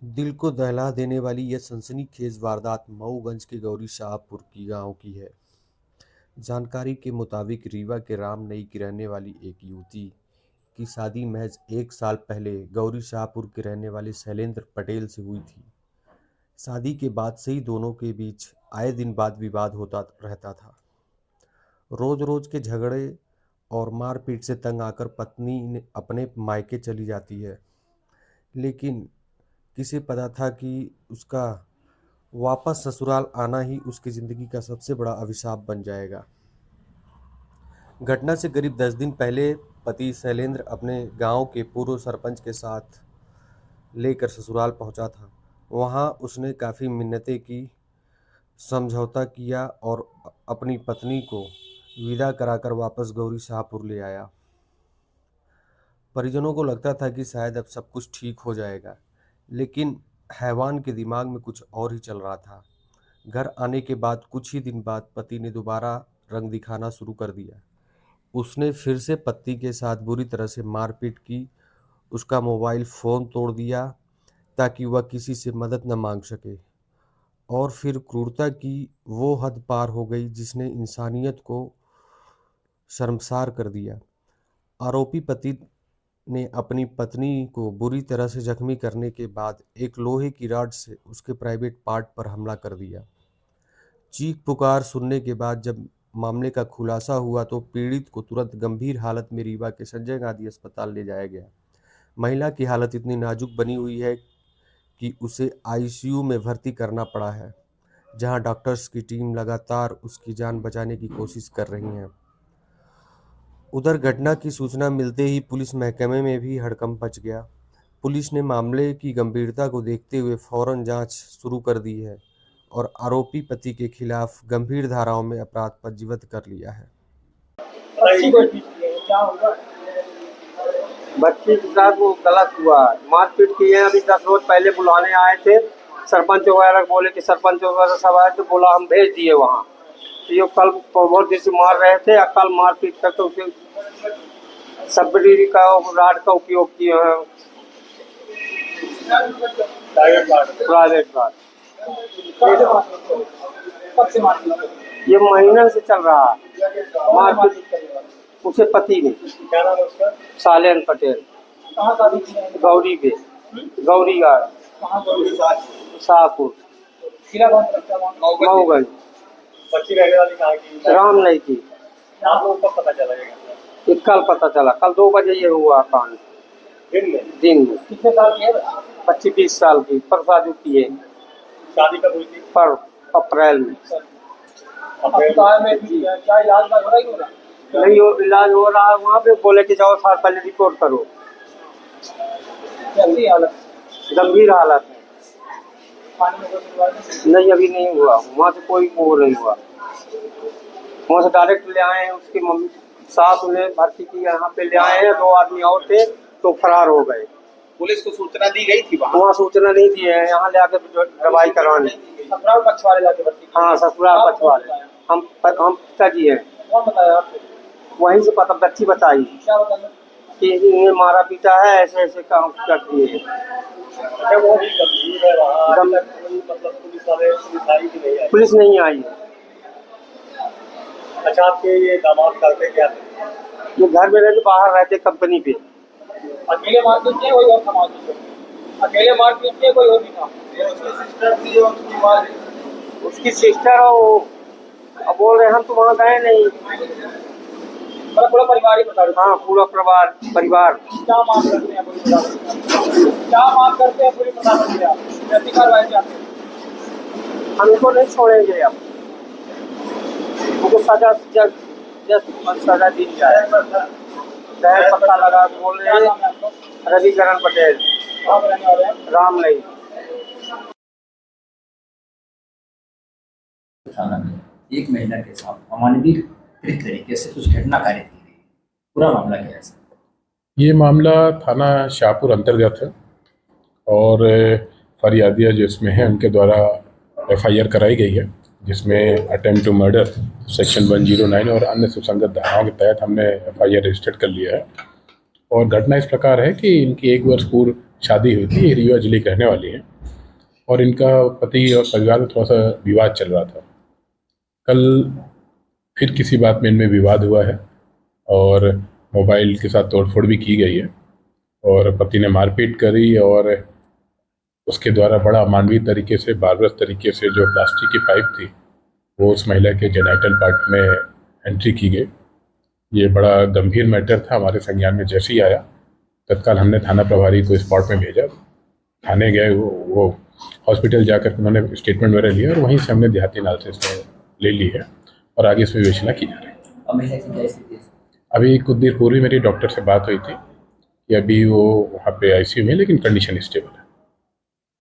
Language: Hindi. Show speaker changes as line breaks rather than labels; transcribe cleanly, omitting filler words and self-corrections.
दिल को दहला देने वाली यह सनसनीखेज वारदात मऊगंज के गौरी शाहपुर की गांव की है। जानकारी के मुताबिक रीवा के रामनई की रहने वाली एक युवती की शादी महज 1 साल पहले गौरी शाहपुर के रहने वाले शैलेंद्र पटेल से हुई थी। शादी के बाद से ही दोनों के बीच आए दिन वाद विवाद होता रहता था। रोज रोज के झगड़े और मारपीट से तंग आकर पत्नी ने अपने मायके चली जाती है, लेकिन किसे पता था कि उसका वापस ससुराल आना ही उसकी जिंदगी का सबसे बड़ा अभिशाप बन जाएगा। घटना से करीब 10 दिन पहले पति शैलेंद्र अपने गांव के पूर्व सरपंच के साथ लेकर ससुराल पहुंचा था। वहां उसने काफ़ी मिन्नतें की, समझौता किया और अपनी पत्नी को विदा कराकर वापस गौरी शाहपुर ले आया। परिजनों को लगता था कि शायद अब सब कुछ ठीक हो जाएगा, लेकिन हैवान के दिमाग में कुछ और ही चल रहा था। घर आने के बाद कुछ ही दिन बाद पति ने दोबारा रंग दिखाना शुरू कर दिया। उसने फिर से पत्नी के साथ बुरी तरह से मारपीट की, उसका मोबाइल फ़ोन तोड़ दिया ताकि वह किसी से मदद न मांग सके, और फिर क्रूरता की वो हद पार हो गई जिसने इंसानियत को शर्मसार कर दिया। आरोपी पति ने अपनी पत्नी को बुरी तरह से जख्मी करने के बाद एक लोहे की रॉड से उसके प्राइवेट पार्ट पर हमला कर दिया। चीख पुकार सुनने के बाद जब मामले का खुलासा हुआ तो पीड़ित को तुरंत गंभीर हालत में रीवा के संजय गांधी अस्पताल ले जाया गया। महिला की हालत इतनी नाजुक बनी हुई है कि उसे आईसीयू में भर्ती करना पड़ा है, जहां डॉक्टर्स की टीम लगातार उसकी जान बचाने की कोशिश कर रही है। उधर घटना की सूचना मिलते ही पुलिस महकमे में भी हड़कंप मच गया। पुलिस ने मामले की गंभीरता को देखते हुए फौरन जांच शुरू कर दी है और आरोपी पति के खिलाफ गंभीर धाराओं में अपराध पंजीबद्ध कर लिया है।
बच्ची के साथ वो गलत हुआ है, मारपीट की है। अभी 10 रोज पहले बुलाने आए थे सरपंच वगैरह, बोले कि सरपंच वगैरह सब आए तो बोला हम भेज दिए वहाँ। तो ये कल बहुत देर से मार रहे थे, कल मारपीट करके उसे सबरी का राड का उपयोग किए हैं, प्राइवेट गार्ड। ये महीने से चल रहा है मारपीट। उसे पति ने, क्या नाम है उसका? शालेन पटेल। कहाँ शादी की है? गौरी पे, गौरी घाट, शाहपुर, मऊगंज। बच्ची रहने वाली कहाँ की? राम नहीं की। आप लोगों को पता चला? ये कल पता चला, कल 2 बजे ये हुआ कांड। दिन में कितने साल की है बच्ची? 20 साल की। पर शादी की है। शादी कब हुई थी? पर अप्रैल में। अस्पताल में क्या इलाज हो रहा है? नहीं हो, इलाज हो रहा है वहाँ पे। बोले कि जाओ साल पहले रिपोर्ट करो। कैसी हालत? गंभीर हालत है। नहीं, अभी नहीं हुआ। वहाँ से कोई वो नहीं हुआ। वहाँ से डायरेक्ट ले आए हैं, उसकी मम्मी सास उन्हें भर्ती की, यहाँ पे ले आए हैं। 2 आदमी और थे तो फरार हो गए।
पुलिस को सूचना दी गई थी?
वहाँ सूचना नहीं दी है, यहाँ ले आके दवाई करवाने।
ससुराल पक्ष वाले जाके भर्ती?
हाँ, ससुराल पक्ष वाले। हम पिताजी हैं।
कौन बताया आपको?
वहीं से पता, बच्ची बताई
क्या बताया
कि इन्हें मारा पीटा है, ऐसे ऐसे काम करती है।
वो भी गंभीर है वहाँ, मतलब पुलिस वाले नहीं आई?
पुलिस नहीं आई है।
अच्छा, आपके ये दामाद करते क्या थे?
ये घर में रहते, बाहर रहते कंपनी पे।
अकेले मारपीट किए? कोई और समाज के? अकेले मारपीट किए? कोई और भी था? उसकी सिस्टर थी और उसकी माँ,
उसकी सिस्टर हो। अब बोल रहे हम तो वहाँ गए नहीं।
पूरा परिवार ही बता रहे?
हाँ, पूरा परिवार।
क्या मांग करते हैं पुलिस प्रशासन? क्या मांग करते हैं पुलिस प्रशासन से आप? कैसी कार्रवाई चाहते हैं?
हम इनको नहीं छोड़ेंगे, अब उनको सजा सजा दी जाए। पता लगा बोल रहे हैं रविकरण पटेल, राम नहीं।
थाना में एक महिला के साथ अमानवीय तरीके से कुछ घटना कार्य की गई। पूरा मामला क्या है सर?
ये मामला थाना शाहपुर अंतर्गत है और फरियादिया जिसमें है उनके द्वारा एफआईआर कराई गई है, जिसमें अटेम्प्ट टू मर्डर सेक्शन 109 और अन्य सुसंगत धाराओं के तहत हमने एफआईआर रजिस्टर्ड कर लिया है। और घटना इस प्रकार है कि इनकी 1 वर्ष पूर्व शादी हुई थी, ये रीवा जिले की रहने वाली हैं और इनका पति और परिवार में थोड़ा सा विवाद चल रहा था। कल फिर किसी बात में इनमें विवाद हुआ है और मोबाइल के साथ तोड़फोड़ भी की गई है और पति ने मारपीट करी और उसके द्वारा बड़ा अमानवीय तरीके से, बारबरस तरीके से जो प्लास्टिक की पाइप थी वो उस महिला के जेनिटल पार्ट में एंट्री की गई। ये बड़ा गंभीर मैटर था। हमारे संज्ञान में जैसे ही आया तत्काल हमने थाना प्रभारी को स्पॉट में भेजा। थाने गए, वो हॉस्पिटल जाकर उन्होंने स्टेटमेंट वगैरह लिया और वहीं से हमने देहाती नाल से इसमें ले ली है और आगे इसमें विवेचना की जा रही है।
अब महिला की क्या स्थिति है?
अभी कुछ देर पूर्व मेरी डॉक्टर से बात हुई थी कि अभी वो वहाँ पे आईसीयू में, लेकिन कंडीशन स्टेबल है।